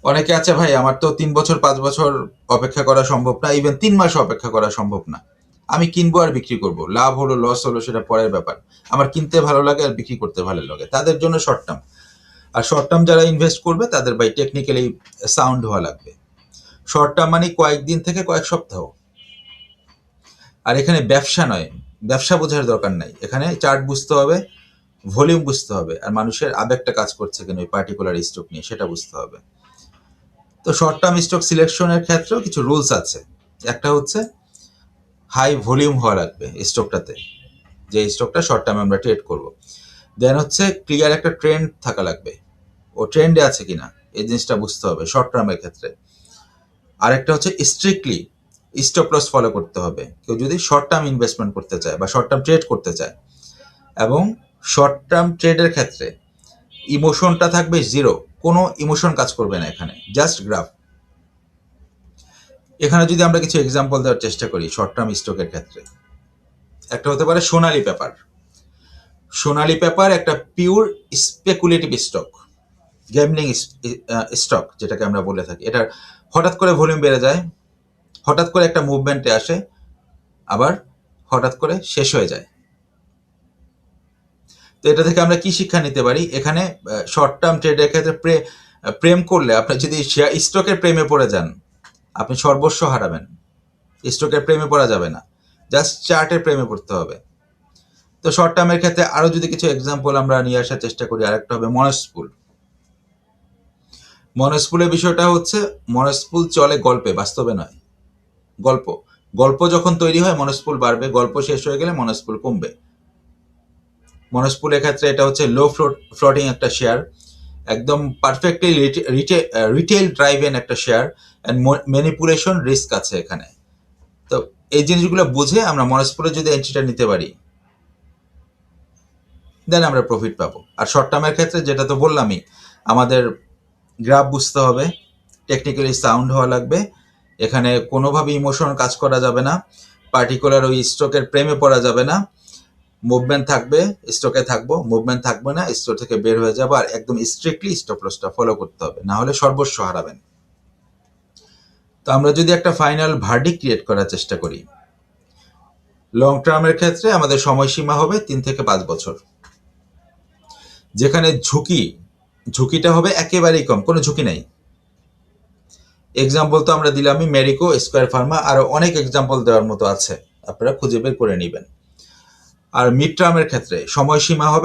অনেকে আছে ভাই, আমার তো 3 বছর 5 বছর অপেক্ষা করা সম্ভব না, ইভেন 3 মাস অপেক্ষা করা সম্ভব না। আমি কিনবো আর বিক্রি করব, লাভ হলো লস হলো সেটা পরের ব্যাপার। আমার কিনতে ভালো লাগে আর বিক্রি করতে ভালো লাগে, তাদের জন্য শর্ট টার্ম। আর শর্ট টার্ম যারা ইনভেস্ট করবে তাদের ভাই টেকনিক্যালি সাউন্ড হওয়া লাগবে। শর্ট টার্ম মানে কয়েকদিন থেকে কয়েক সপ্তাহ। আর এখানে ব্যবসা নয়, ব্যবসা বোঝার দরকার নাই, এখানে চার্ট বুঝতে হবে, ভলিউম বুঝতে হবে, আর মানুষের আবেগটা কাজ করছে কিনা ওই পার্টিকুলার স্টক নিয়ে সেটা বুঝতে হবে। তো শর্ট টার্ম স্টক সিলেকশনের ক্ষেত্রেও কিছু রুলস আছে। একটা হচ্ছে হাই ভলিউম হওয়া লাগবে স্টকটাতে, যে স্টকটা শর্ট টার্মে আমরা ট্রেড করব। দেন হচ্ছে ক্লিয়ার একটা ট্রেন্ড থাকা লাগবে, ও ট্রেন্ডে আছে কিনা এই জিনিসটা বুঝতে হবে শর্ট টার্মের ক্ষেত্রে। আরেকটা হচ্ছে স্ট্রিক্টলি স্টপ লস ফলো করতে হবে কেউ যদি শর্ট টার্ম ইনভেস্টমেন্ট করতে চায় বা শর্ট টার্ম ট্রেড করতে চায়। এবং শর্ট টার্ম ট্রেডের ক্ষেত্রে ইমোশনটা থাকবে জিরো, কোনো ইমোশন কাজ করবে না এখানে, জাস্ট গ্রাফ। এখানে যদি আমরা কিছু এক্সাম্পল দেওয়ার চেষ্টা করি শর্ট টার্ম স্টকের ক্ষেত্রে, একটা হতে পারে সোনালী পেপার। সোনালী পেপার একটা pure speculative stock, gambling stock যেটাকে আমরা বলে থাকি। এটা হঠাৎ করে ভলিউম বেড়ে যায়, হঠাৎ করে একটা মুভমেন্টে আসে, আবার হঠাৎ করে শেষ হয়ে যায়। তো এটা থেকে আমরা কি শিক্ষা নিতে পারি? এখানে শর্ট টার্ম ট্রেডের ক্ষেত্রে প্রেম করলে, আপনি যদি স্টকের প্রেমে পড়ে যান আপনি সর্বস্ব হারাবেন। স্টকের প্রেমে পড়া যাবে না, জাস্ট চার্টের প্রেমে পড়তে হবে। তো শর্ট টার্মের ক্ষেত্রে আরো যদি কিছু এক্সাম্পল আমরা নিয়ে আসার চেষ্টা করি, আরেকটা হবে মনস্পুল। মনস্পুলের বিষয়টা হচ্ছে মনস্পুল চলে গল্পে, বাস্তবে নয়। গল্প গল্প যখন তৈরি হয় মনস্পুল বাড়বে, গল্প শেষ হয়ে গেলে মনস্পুল কমবে। মনস্পুলের ক্ষেত্রে এটা হচ্ছে লো ফ্লোটিং একটা শেয়ার, একদম পারফেক্টলি রিটেল ড্রাইভেন একটা শেয়ার, অ্যান্ড ম্যানিপুলেশন রিস্ক আছে এখানে। তো এই জিনিসগুলো বুঝে আমরা মনস্পুলে যদি এন্ট্রিটা নিতে পারি, দেন আমরা প্রফিট পাবো। আর শর্ট টার্মের ক্ষেত্রে যেটা তো বললামই, আমাদের গ্রাফ বুঝতে হবে, টেকনিক্যালি সাউন্ড হওয়া লাগবে, এখানে কোনোভাবে ইমোশন কাজ করা যাবে না, পার্টিকুলার ওই স্টকের প্রেমে পড়া যাবে না। মুভমেন্ট থাকবে স্টকে থাকবো, মুভমেন্ট থাকবে না স্টক থেকে বের হয়ে যাবো, আর একদম স্ট্রিক্টলি স্টপ লসটা ফলো করতে হবে, না হলে সর্বস্ব হারাবেন। তো আমরা যদি একটা ফাইনাল ভার্ডিক্ট ক্রিয়েট করার চেষ্টা করি, লং টার্মের ক্ষেত্রে আমাদের সময়সীমা হবে 3 থেকে 5 বছর, যেখানে ঝুঁকিটা হবে একেবারেই কম, কোনো ঝুঁকি নাই। এক্সাম্পল তো আমরা দিলামই, মেরিকো, স্কয়ার ফার্মা, আরো অনেক এক্সাম্পল দেওয়ার মতো আছে, আপনারা খুঁজে বের করে নেবেন। আর মিড টার্মের ক্ষেত্রে সময়সীমা হবে